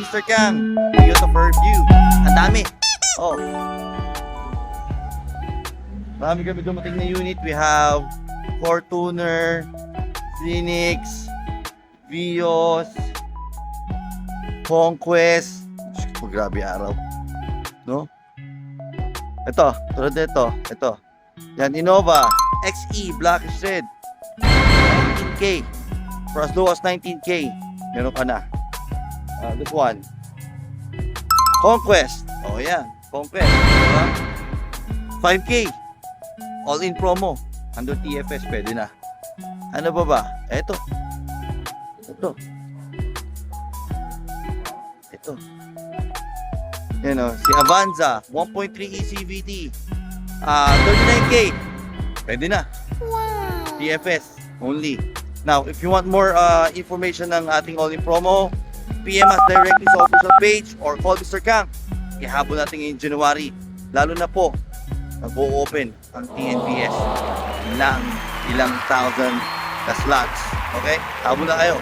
Mr. Kang. Toyota Fairview. Ang dami. Oh. Marami kami dumating na unit. We have Fortuner, Phoenix, Vios, Conquest. Oh, grabe araw. No? Ito, tulad nito. Ito. Yan, Innova, XE, Blackish Red. 19K. For as low as 19K. Meron ka na. This one. Conquest. Oh, yan. Conquest. Diba? 5K. All-in promo. Under TFS, pwede na. Ano ba? Ito. Yan o. Si Avanza. 1.3 ECVT. 39K. Pwede na. TFS. Only. Now, if you want more information ng ating all-in promo, PM us directly sa official page or call Mr. Kang. Ihabol natin ngayong January. Lalo na po, nag-o-open ang TNVS ng ilang thousand na slots. Okay? Habol na kayo.